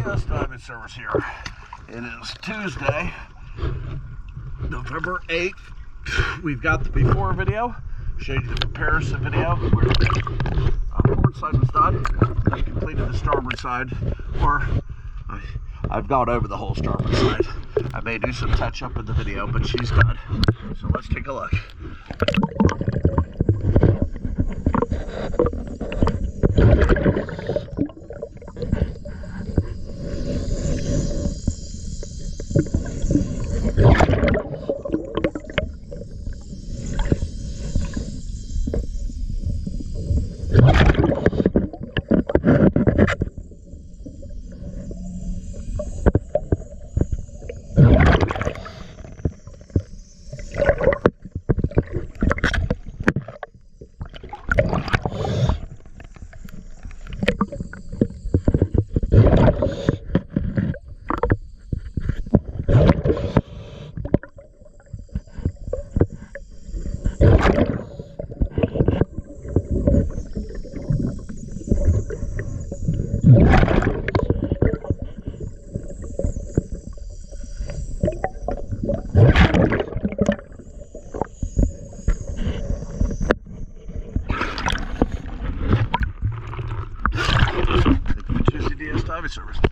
DS diving service here. It is Tuesday, November 8th. We've got the before video, showed you the comparison video where the port side was done. I completed the starboard side, or I've gone over the whole starboard side. I may do some touch up in the video, but she's done. So let's take a look. Tuesday DS diving service.